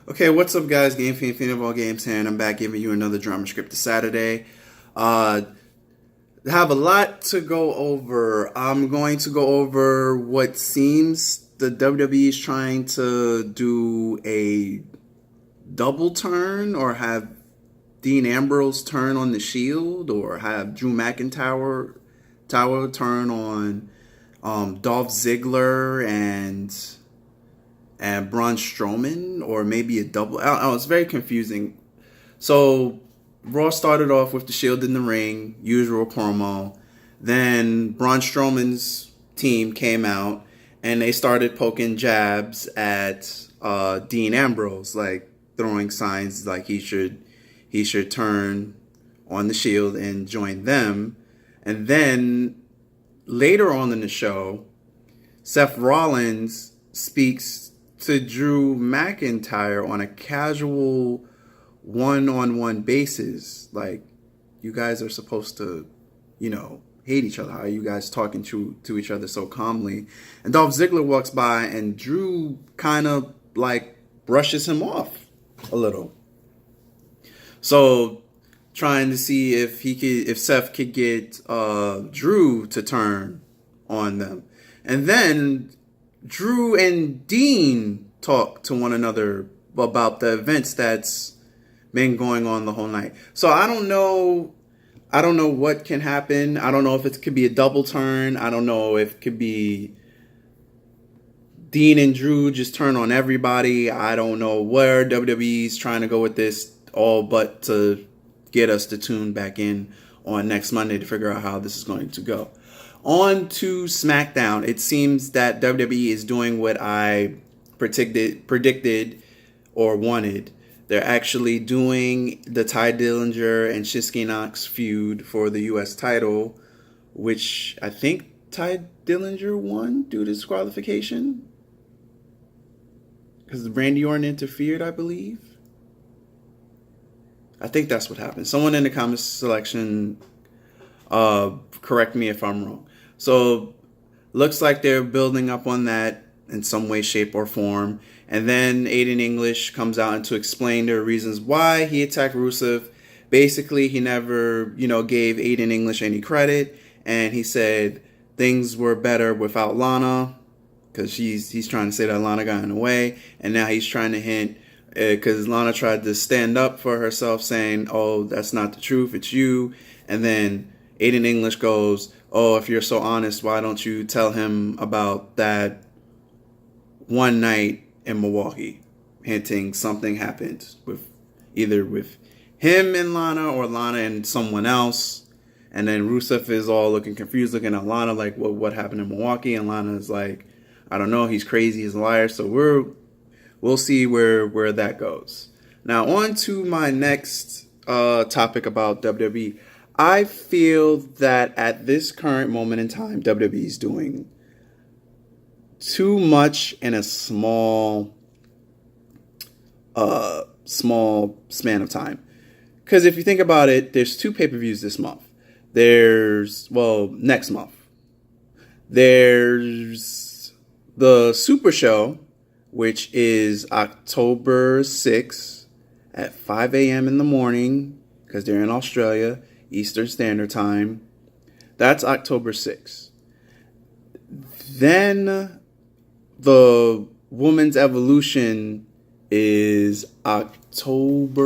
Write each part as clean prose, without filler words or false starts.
Okay, what's up, guys? Game Fiend of all games here, and I'm back giving you another drama script this Saturday. Uh, I have a lot to go over. I'm going to go over what seems the WWE is trying to do a double turn, or have Dean Ambrose turn on the Shield, or have Drew McIntyre turn on Dolph Ziggler and Braun Strowman, or maybe a double. I don't know, it's very confusing. So Raw started off with the Shield in the ring, usual promo. Then Braun Strowman's team came out and they started poking jabs at Dean Ambrose, like throwing signs like he should turn on the Shield and join them. And then later on in the show, Seth Rollins speaks to Drew McIntyre on a casual one-on-one basis. Like, you guys are supposed to, hate each other. How are you guys talking to each other so calmly? And Dolph Ziggler walks by and Drew kind of like brushes him off a little. So trying to see if Seth could get Drew to turn on them. And then Drew and Dean talk to one another about the events that's been going on the whole night. So I don't know what can happen. I don't know if it could be a double turn. I don't know if it could be Dean and Drew just turn on everybody. I don't know where WWE's trying to go with this, all but to get us to tune back in on next Monday to figure out how this is going to go. On to SmackDown. It seems that WWE is doing what I predicted or wanted. They're actually doing the Ty Dillinger and Shinsuke Knox feud for the U.S. title, which I think Ty Dillinger won due to disqualification, because Randy Orton interfered, I believe. I think that's what happened. Someone in the comments selection correct me if I'm wrong. So looks like they're building up on that in some way, shape, or form. And then Aiden English comes out to explain the reasons why he attacked Rusev. Basically, he never, gave Aiden English any credit, and he said things were better without Lana, because he's trying to say that Lana got in the way, and now he's trying to hint, because Lana tried to stand up for herself, saying, "Oh, that's not the truth, it's you." And then Aiden English goes, "Oh, if you're so honest, why don't you tell him about that one night in Milwaukee?" Hinting something happened with him and Lana, or Lana and someone else. And then Rusev is all looking confused, looking at Lana like, what happened in Milwaukee? And Lana is like, "I don't know, he's crazy, he's a liar." So we'll see where that goes. Now on to my next topic about WWE. I feel that at this current moment in time, WWE is doing too much in a small span of time. Because if you think about it, there's 2 pay-per-views this month. Next month. There's the Super Show, which is October 6th at 5 a.m. in the morning, because they're in Australia, Eastern Standard Time. That's October 6th. Then the Women's Evolution is October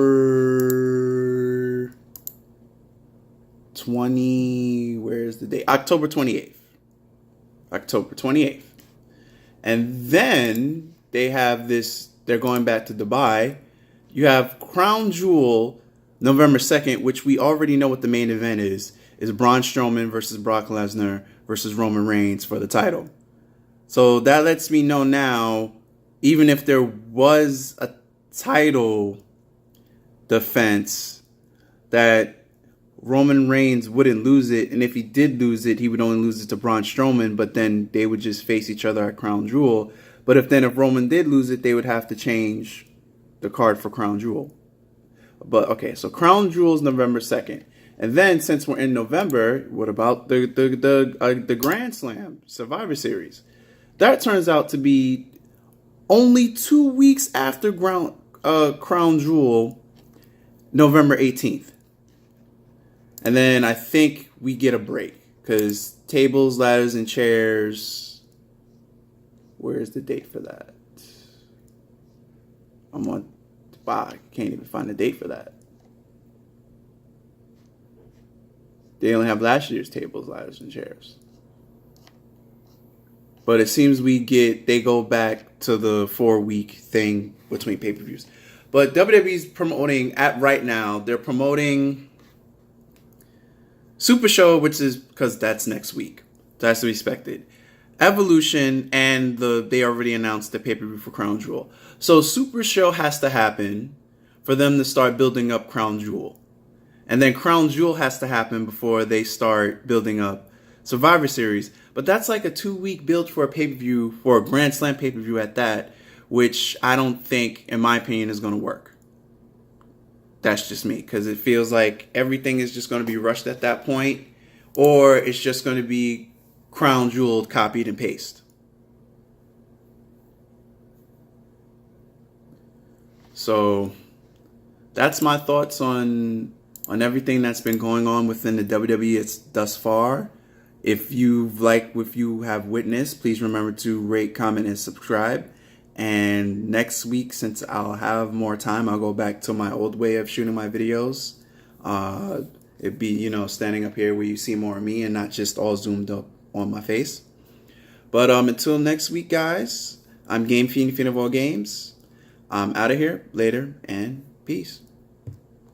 20. Where's the date? October 28th. October 28th. And then they have this, they're going back to Dubai. You have Crown Jewel November 2nd, which we already know what the main event is Braun Strowman versus Brock Lesnar versus Roman Reigns for the title. So that lets me know now, even if there was a title defense, that Roman Reigns wouldn't lose it. And if he did lose it, he would only lose it to Braun Strowman, but then they would just face each other at Crown Jewel. But if Roman did lose it, they would have to change the card for Crown Jewel. But okay, so Crown Jewel is November 2nd. And then, since we're in November, what about the Grand Slam Survivor Series? That turns out to be only 2 weeks after Crown Jewel November 18th. And then I think we get a break because tables, ladders, and chairs. Where's the date for that? I can't even find a date for that. They only have last year's tables, ladders, and chairs. But it seems they go back to the 4-week thing between pay-per-views. But WWE's promoting, right now, they're promoting Super Show, which is, because that's next week. That's to be expected. Evolution, and they already announced the pay-per-view for Crown Jewel. So Super Show has to happen for them to start building up Crown Jewel. And then Crown Jewel has to happen before they start building up Survivor Series. But that's like a 2-week build for a pay-per-view, for a Grand Slam pay-per-view at that, which I don't think, in my opinion, is going to work. That's just me, because it feels like everything is just going to be rushed at that point, or it's just going to be Crown Jewel copied and paste. So that's my thoughts on everything that's been going on within the WWE thus far. If you have witnessed, please remember to rate, comment, and subscribe. And next week, since I'll have more time, I'll go back to my old way of shooting my videos. It'd be, standing up here where you see more of me and not just all zoomed up on my face. But until next week, guys, I'm Game Fiend of all games. I'm out of here. Later, and peace.